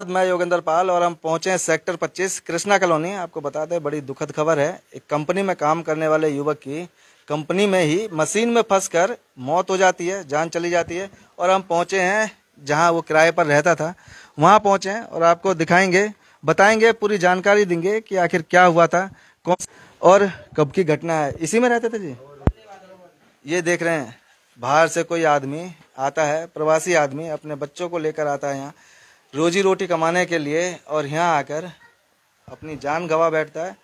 मैं योगेंद्र पाल और हम पहुंचे हैं सेक्टर 25 कृष्णा कॉलोनी। आपको बता दें, बड़ी दुखद खबर है। एक कंपनी में काम करने वाले युवक की कंपनी में ही मशीन में फंसकर मौत हो जाती है, जान चली जाती है। और हम पहुंचे हैं जहां वो किराए पर रहता था, वहां पहुंचे हैं और आपको दिखाएंगे, बताएंगे, पूरी जानकारी देंगे कि आखिर क्या हुआ था, कौन और कब की घटना है। इसी में रहते थे जी। ये देख रहे हैं, बाहर से कोई आदमी आता है, प्रवासी आदमी अपने बच्चों को लेकर आता है यहाँ रोजी रोटी कमाने के लिए, और यहाँ आकर अपनी जान गंवा बैठता है।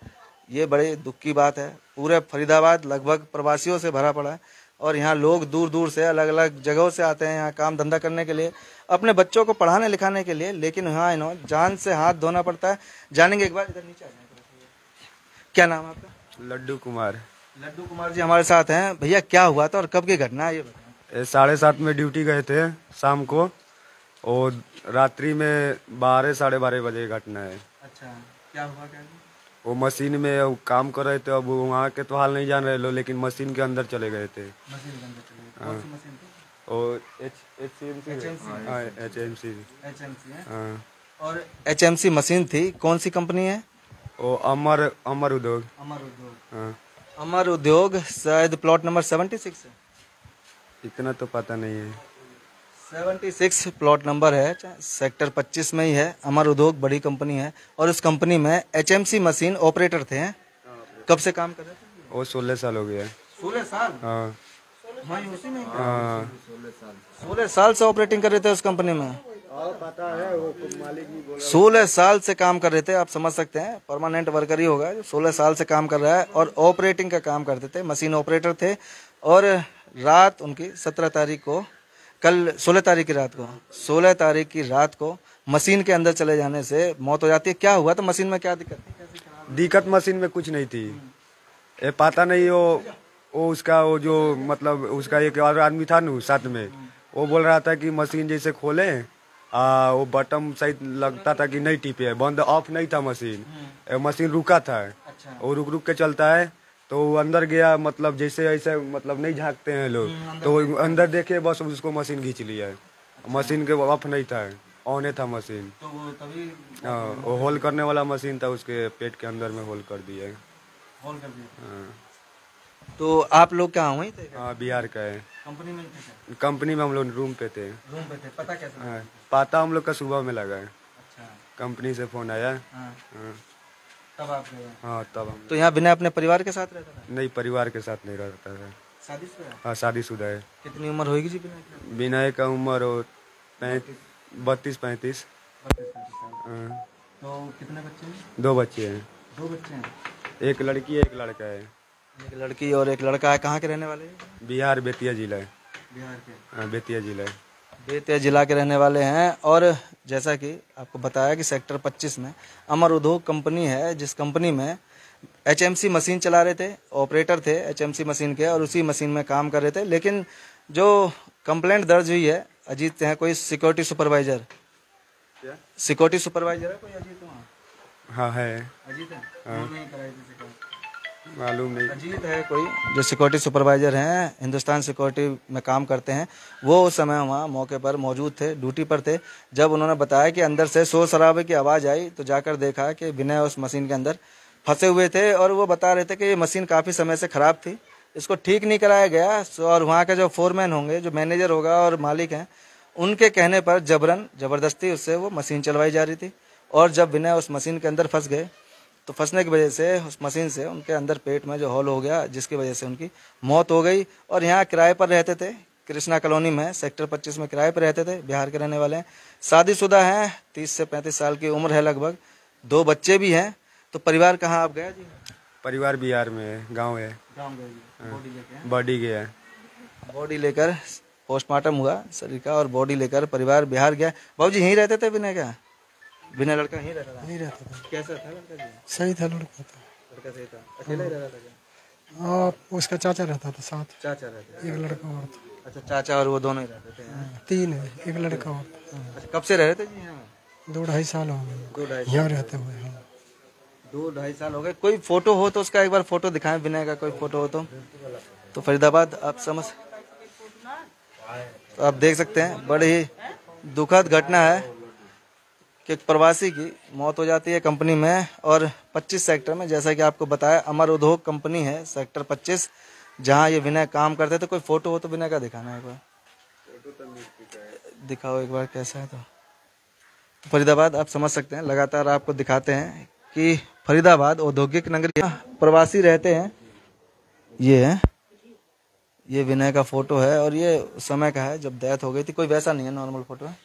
ये बड़े दुख की बात है। पूरे फरीदाबाद लगभग प्रवासियों से भरा पड़ा है और यहाँ लोग दूर दूर से अलग अलग जगहों से आते हैं यहाँ काम धंधा करने के लिए, अपने बच्चों को पढ़ाने लिखाने के लिए। लेकिन यहाँ इन्होंने जान से हाथ धोना पड़ता है। जानेंगे, एक बार इधर नीचे आ जाएंगे। क्या नाम है आपका? लड्डू कुमार। लड्डू कुमार जी हमारे साथ हैं। भैया, क्या हुआ था और कब की घटना है ये बताएं। 7:30 में ड्यूटी गए थे शाम को, और रात्रि में 12-12:30 बजे घटना है। अच्छा, क्या हुआ? क्या वो मशीन में काम कर रहे थे। अब वहाँ के तो हाल नहीं जान रहे लो, लेकिन मशीन के अंदर चले गए थे। मशीन के अंदर चले गए? कौन सी मशीन थी? और HMC। हाँ। और HMC मशीन थी, कौन सी कंपनी है? वो अमर उद्योग। अमर उद्योग। हाँ। अमर उद्योग, शायद प्लॉट नंबर 76 है। इतना तो पता नहीं है। 76 प्लॉट नंबर है, सेक्टर 25 में ही है। अमर उद्योग बड़ी कंपनी है और उस कंपनी में HMC मशीन ऑपरेटर थे। कब से काम कर रहे थे? वो 16 साल हो गया। 16 साल? हाँ। 16 साल से ऑपरेटिंग कर रहे थे उस कंपनी में। पता है, वो मालिक नहीं बोल रहा। 16 साल से काम कर रहे थे। आप समझ सकते हैं, परमानेंट वर्कर ही होगा जो 16 साल से काम कर रहा है और ऑपरेटिंग का काम करते थे, मशीन ऑपरेटर थे। और रात उनकी 17 तारीख को, कल 16 तारीख की रात को, 16 तारीख की रात को मशीन के अंदर चले जाने से मौत हो जाती है। क्या हुआ था मशीन में, क्या दिक्कत थी? दिक्कत मशीन में कुछ नहीं थी। ये पता नहीं, वो उसका, वो जो मतलब उसका एक और आदमी था ना साथ में, वो बोल रहा था कि मशीन जैसे खोले, वो बटन सही लगता था कि नहीं टिपे, बंद ऑफ नहीं था मशीन। मशीन रुका था। अच्छा। वो रुक रुक के चलता है, तो वो अंदर गया, मतलब जैसे ऐसे मतलब नहीं झांकते हैं लोग, तो वो अंदर देखे, बस उसको मशीन खींच लिया। मशीन के ऑफ नहीं था, ऑन था मशीन। तो वो तभी, हाँ, वो होल करने वाला मशीन था, उसके पेट के अंदर में होल कर दिया। होल कर दिया। हाँ। तो आप लोग कहाँ हुए थे? हाँ, बिहार का है। कंपनी में थे? कंपनी में हम लोग रूम पे थे। रूम पे थे। पता कैसे? हाँ, पता हम लोग का सुबह में लगा है। अच्छा। कंपनी से फोन आया। हाँ। हाँ। तब आप गए? हाँ, तब हम। तो यहाँ बिना अपने परिवार के साथ रहता था? नहीं, परिवार के साथ नहीं रहता है। शादीशुदा है? हाँ, शादीशुदा है। कितनी उम्र होगी जी बिना की? विनय का उम्र 32-35। हाँ। तो कितने बच्चे हैं? 2 बच्चे हैं। 2 बच्चे हैं। एक लड़की है, एक लड़का है। एक लड़की और एक लड़का है। कहाँ के रहने वाले हैं? बिहार, बेतिया जिला है। बिहार के? हाँ, बेतिया जिला है। बेतिया जिला के रहने वाले हैं। और जैसा कि आपको बताया कि सेक्टर 25 में अमर उद्योग कंपनी है, जिस कंपनी में HMC मशीन चला रहे थे, ऑपरेटर थे HMC मशीन के, और उसी मशीन में काम कर रहे थे। लेकिन जो कंप्लेंट दर्ज हुई है, अजीत है कोई सिक्योरिटी सुपरवाइजर, सिक्योरिटी सुपरवाइजर है कोई अजीत वहाँ? हाँ है। अजीत है? हाँ। नहीं कराई थी शिकायत? मालूम नहीं। अजीत है कोई जो सिक्योरिटी सुपरवाइजर हैं, हिंदुस्तान सिक्योरिटी में काम करते हैं। वो उस समय वहाँ मौके पर मौजूद थे, ड्यूटी पर थे। जब उन्होंने बताया कि अंदर से शोर शराबे की आवाज़ आई, तो जाकर देखा कि विनय उस मशीन के अंदर फंसे हुए थे। और वो बता रहे थे कि ये मशीन काफ़ी समय से ख़राब थी, इसको ठीक नहीं कराया गया। और वहाँ के जो फोरमैन होंगे, जो मैनेजर होगा और मालिक हैं, उनके कहने पर ज़बरदस्ती उससे वो मशीन चलवाई जा रही थी। और जब विनय उस मशीन के अंदर फंस गए, तो फंसने की वजह से उस मशीन से उनके अंदर पेट में जो होल हो गया, जिसकी वजह से उनकी मौत हो गई। और यहाँ किराए पर रहते थे, कृष्णा कॉलोनी में, सेक्टर 25 में किराए पर रहते थे। बिहार के रहने वाले हैं, शादीशुदा हैं, 30 से 35 साल की उम्र है लगभग। 2 बच्चे भी हैं। तो परिवार कहाँ आप गया जी? परिवार बिहार में है, गाँव है। गाँव गए जी? बॉडी लेकर? बॉडी गया। बॉडी लेकर पोस्टमार्टम हुआ शरीर का, और बॉडी लेकर परिवार बिहार गया। बाबू जी यहीं रहते थे विनय? क्या बिना लड़का यहीं रहता था? नहीं रहता था। कैसा था लड़का जी? सही था, लड़का था। लड़का सही था? अकेला ही रहता था क्या? हाँ, उसका चाचा रहता था साथ। चाचा रहते थे? एक लड़का और था। अच्छा, चाचा और वो दोनों ही रहते थे? 3 है, एक लड़का और था। अच्छा, कब से रह रहे थे जी यहाँ? 2-2.5 साल हो गए 2-2.5 यहाँ रहते हुए। हाँ। 2-2.5 साल हो गए। कोई फोटो हो तो उसका एक बार फोटो दिखाएं, विनय का कोई फोटो हो तो फरीदाबाद आप समझ, तो आप देख सकते हैं, बड़ी ही दुखद घटना है कि एक प्रवासी की मौत हो जाती है कंपनी में, और 25 सेक्टर में, जैसा कि आपको बताया अमर उद्योग कंपनी है सेक्टर 25, जहां ये विनय काम करते थे। कोई फोटो हो तो विनय का दिखाना है एक बार, दिखाओ एक बार कैसा है। तो फरीदाबाद आप समझ सकते हैं, लगातार आपको दिखाते हैं कि फरीदाबाद औद्योगिक नगरी, प्रवासी रहते हैं। ये है, ये विनय का फोटो है और ये उस समय का है जब डेथ हो गई थी। कोई वैसा नहीं है, नॉर्मल फोटो है।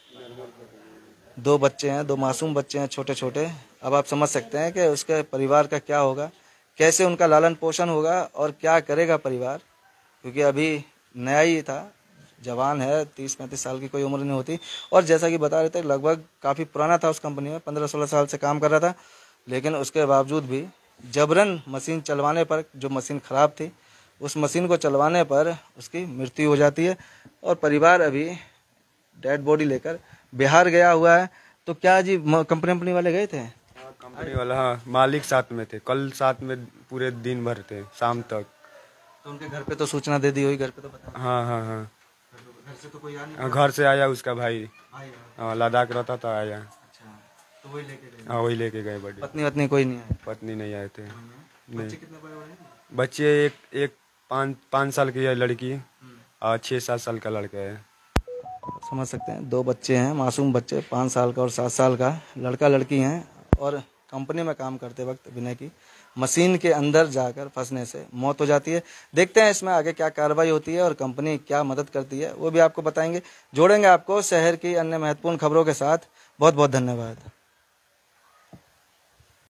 2 बच्चे हैं, 2 मासूम बच्चे हैं छोटे छोटे। अब आप समझ सकते हैं कि उसके परिवार का क्या होगा, कैसे उनका लालन पोषण होगा और क्या करेगा परिवार, क्योंकि अभी नया ही था, जवान है, 30-35 साल की कोई उम्र नहीं होती। और जैसा कि बता रहे थे लगभग काफ़ी पुराना था उस कंपनी में, 15-16 साल से काम कर रहा था, लेकिन उसके बावजूद भी जबरन मशीन चलवाने पर, जो मशीन ख़राब थी उस मशीन को चलवाने पर उसकी मृत्यु हो जाती है। और परिवार अभी डेड बॉडी लेकर बिहार गया हुआ है। तो क्या जी कंपनी वाले गए थे? कंपनी वाला, हाँ, मालिक साथ में थे, कल साथ में पूरे दिन भर थे, शाम तक। तो उनके घर पे तो सूचना दे दी हुई, घर पे तो पता? हाँ हाँ हाँ, घर से तो कोई आ नहीं? घर से आया उसका भाई, आया। हाँ, लद्दाख रहता था, आया। अच्छा, तो वही लेके गए? हाँ, वही लेके गए बड़ी। पत्नी कोई नहीं आया? पत्नी नहीं आए थे। बच्चे कितने बड़े हैं? बच्चे एक 5 साल की है लड़की और 6-7 साल का लड़का है। समझ सकते हैं, 2 बच्चे हैं, मासूम बच्चे, 5 साल का और 7 साल का, लड़का लड़की हैं। और कंपनी में काम करते वक्त विनय की मशीन के अंदर जाकर फंसने से मौत हो जाती है। देखते हैं इसमें आगे क्या कार्रवाई होती है और कंपनी क्या मदद करती है, वो भी आपको बताएंगे। जोड़ेंगे आपको शहर की अन्य महत्वपूर्ण खबरों के साथ। बहुत बहुत धन्यवाद।